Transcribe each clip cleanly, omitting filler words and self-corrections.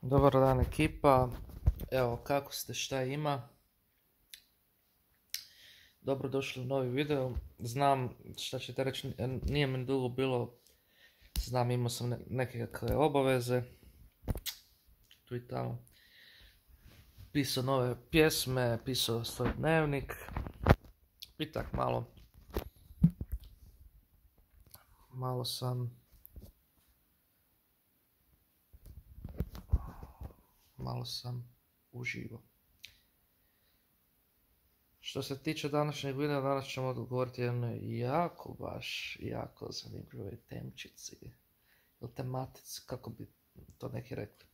Dobar dan ekipa, evo kako ste, šta ima? Dobrodošli u novi video. Znam šta ćete reći, nije mi dugo bilo, znam imao sam nekakve obaveze, tu i tamo. Pisao nove pjesme, pisao svoj dnevnik, i tak malo sam uživao. Što se tiče današnjeg videa, danas ćemo odgovoriti jednoj jako zanimljivoj temčici ili tematici, kako bi to neki rekli.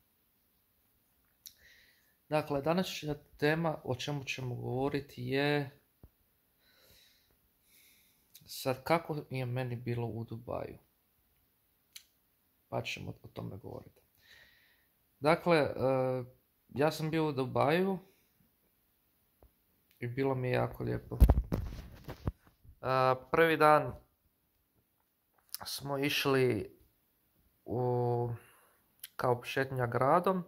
Dakle, današnja tema o čemu ćemo govoriti je sad kako je meni bilo u Dubaju. Pa ćemo o tome govoriti. Dakle, ja sam bio u Dubaju i bilo mi je jako lijepo. Prvi dan smo išli kao šetnja gradom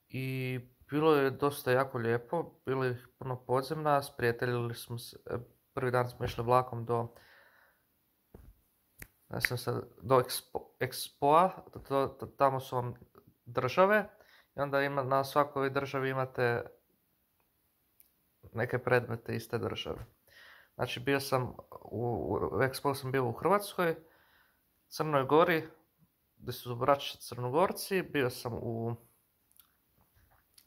i bilo je dosta jako lijepo, bilo je puno podzemna, sprijateljili smo se. Prvi dan smo išli vlakom do Expoa, tamo su vam države i onda na svakoj državi imate neke predmete iz te države. Znači bio sam u Expo sam bio u Hrvatskoj, Crnoj Gori, gdje su braća Crnogorci, bio sam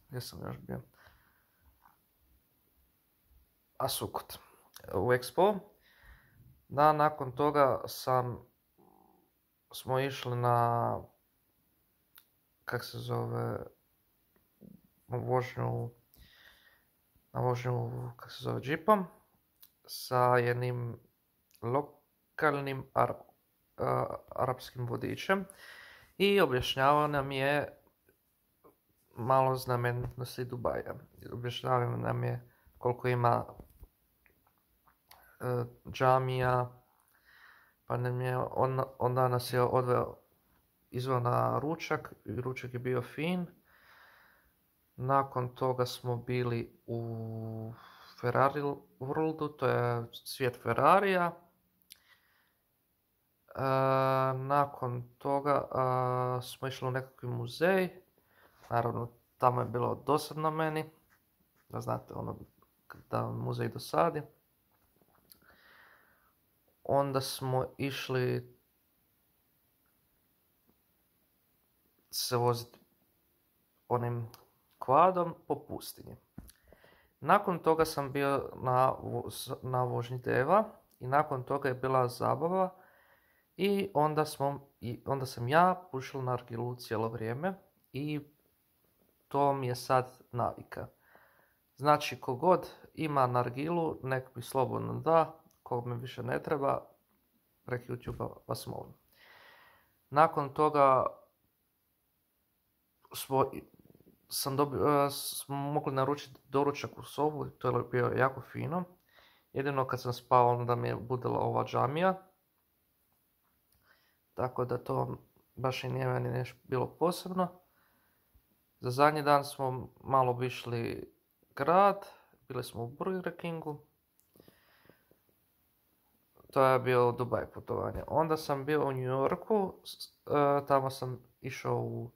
gdje sam još bio? Asukot, u Expo. Nakon toga smo išli na vožnju džipom sa jednim lokalnim arapskim vodičem i objašnjavao nam je malo znamenitosti Dubaja. Objašnjavao nam je koliko ima džamija, pa onda nas je izveo na ručak i ručak je bio fin. Nakon toga smo bili u Ferrari Worldu, to je svijet Ferrarija. Nakon toga smo išli u nekakvi muzej. Naravno, tamo je bilo dosadno meni, da znate da muzej dosadi. Onda smo išli se voziti onim kvadom po pustinji. Nakon toga sam bio na vožnji deva i nakon toga je bila zabava i onda sam ja pušio nargilu cijelo vrijeme i to mi je sad navika. Znači, kogod ima nargilu, nek mi slobodno da, kog mi više ne treba, preko YouTube vas molim. Nakon toga smo mogli naručiti doručak u sobu, to je bilo jako fino. Jedino kad sam spao, onda mi je budila ova džamija. Tako da to baš i nije meni nešto bilo posebno. Za zadnji dan smo malo obišli grad, bili smo u Burger Kingu. To je bio Dubaj putovanje. Onda sam bio u New Yorku, tamo sam išao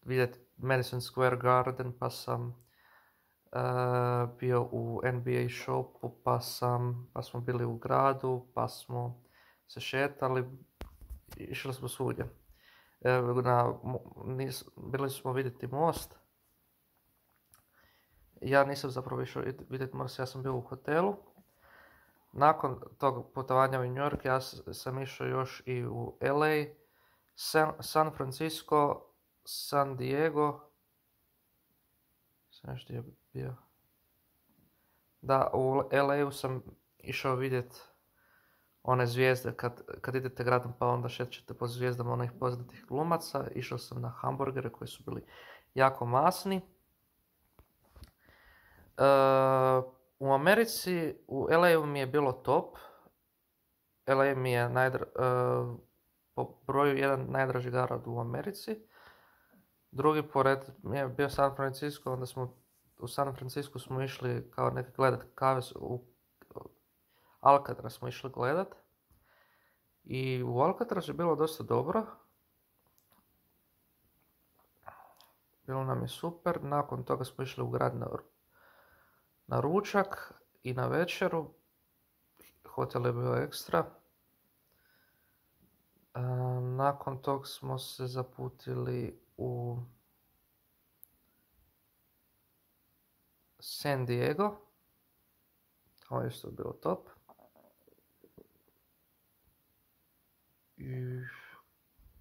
vidjeti Madison Square Garden, pa sam bio u NBA shopu, pa smo bili u gradu, pa smo se šetali, išli smo svugdje. Bili smo vidjeti most. Ja nisam zapravo išao vidjeti most, ja sam bio u hotelu. Nakon tog putovanja u New York ja sam išao još i u LA, San Francisco, San Diego. Sam još gdje bio. Da, u LA-u sam išao vidjeti one zvijezde, kad idete gradom pa onda šećete po zvijezdama onih poznatih glumaca. Išao sam na hamburgere koji su bili jako masni. U Americi, u LA-u mi je bilo top. LA mi je po broju jedan najdraži grad u Americi. Drugi pored mi je bio San Francisco, onda u San Francisco smo išli kao neke gledat kave, u Alcatraz smo išli gledat. I u Alcatraz je bilo dosta dobro. Bilo nam je super. Nakon toga smo išli u grad na ručak i na večeru. Hotel je bio ekstra. Nakon toga smo se zaputili u San Diego. Ovo je isto bilo top.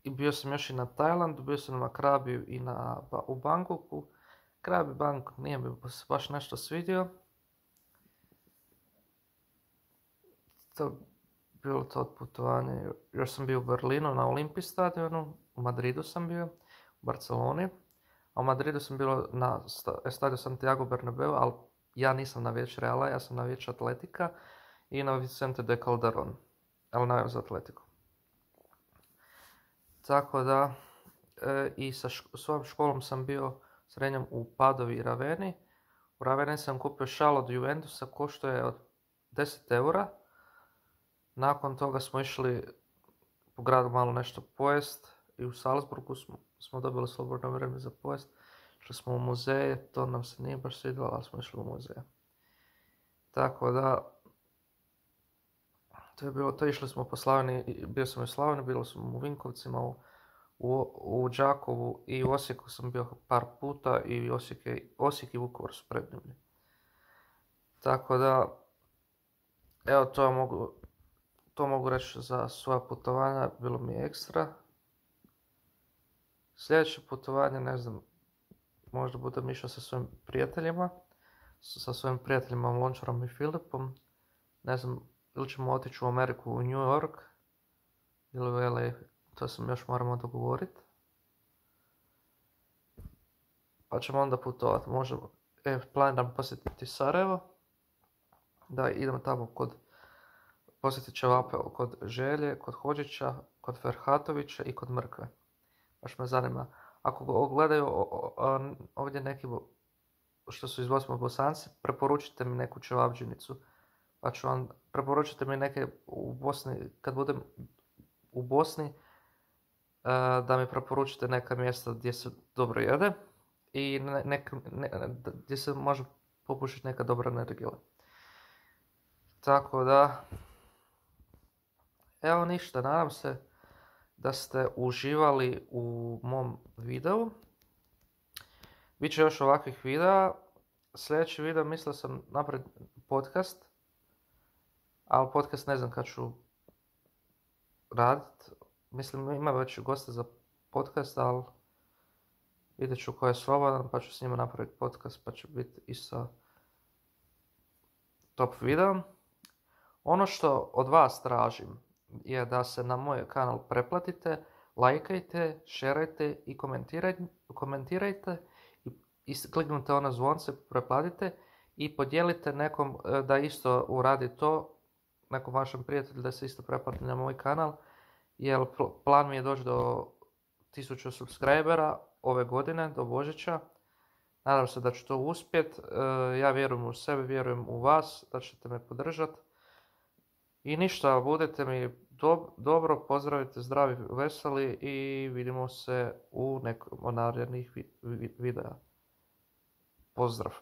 I bio sam još i na Tajlandu, bio sam na Krabiju i u Bangkoku. Krabi Bangkok nije mi baš nešto svidio. Bilo to od putovanja. Još sam bio u Berlinu na Olimpiji stadionu, u Madridu sam bio, u Barceloni. A u Madridu sam bio na stadionu Santiago Bernabeu, ali ja nisam navijač Reala, ja sam navijač Atletika i na Vicente de Calderon, ali navijam za Atletiku. Tako da, i sa svojom školom sam bio srednjom u Padovi i Raveni. U Raveni sam kupio šal od Juventusa, košto je od 10 eura. Nakon toga smo išli po gradu malo nešto pojest i u Salzburgu smo dobili slobodno vrijeme za pojest. Išli smo u muzeje, to nam se nije baš svidjelo, ali smo išli u muzeje. Tako da, to je bilo to. Išli smo po Slavoniji, bio sam u Slavoniji, bilo sam u Vinkovcima, u Đakovu i u Osijeku sam bio par puta i Osijek i Vukovar su predivni. Tako da, evo to mogu reći za svoja putovanja, bilo mi je ekstra. Sljedeće putovanje, ne znam, možda budem išao sa svojim prijateljima, Lončarom i Filipom. Ne znam, ili ćemo otići u Ameriku, u New York, ili u LA, to sam još moramo dogovoriti. Pa ćemo onda putovati, možemo, planiram posjetiti Sarajevo, da idem tamo posjetit će kod Želje, kod Hodžića, kod Ferhatovića i kod Mrkve. Baš me zanima. Ako gledaju ovdje neki što su iz Bosanci, preporučite mi neku čevapdžinicu. Pa ću vam, preporučite mi neke u Bosni, kad budem u Bosni, da mi preporučite neka mjesta gdje se dobro jede i gdje se može popušiti neka dobra nargila. Tako da, evo ništa, nadam se da ste uživali u mom videu. Biće još ovakvih videa. Sljedeći video mislio sam napraviti podcast, ali podcast ne znam kad ću raditi. Mislim, ima već gosta za podcast, ali vidjet ću ko je slobodan, pa ću s njima napraviti podcast, pa će biti isto top video. Ono što od vas tražim je da se na moj kanal pretplatite, lajkajte, šerajte i komentirajte i kliknite ono zvonce, pretplatite i podijelite nekom da isto uradi to, nekom vašem prijatelju da se isto pretplati na moj kanal, jer plan mi je doći do 1000 subscribera ove godine, do Božića. Nadam se da ću to uspjeti. Ja vjerujem u sebe, vjerujem u vas, da ćete me podržati. I ništa, budete mi dobro, pozdravite, zdravi, veseli i vidimo se u nekom od narednih videa. Pozdrav!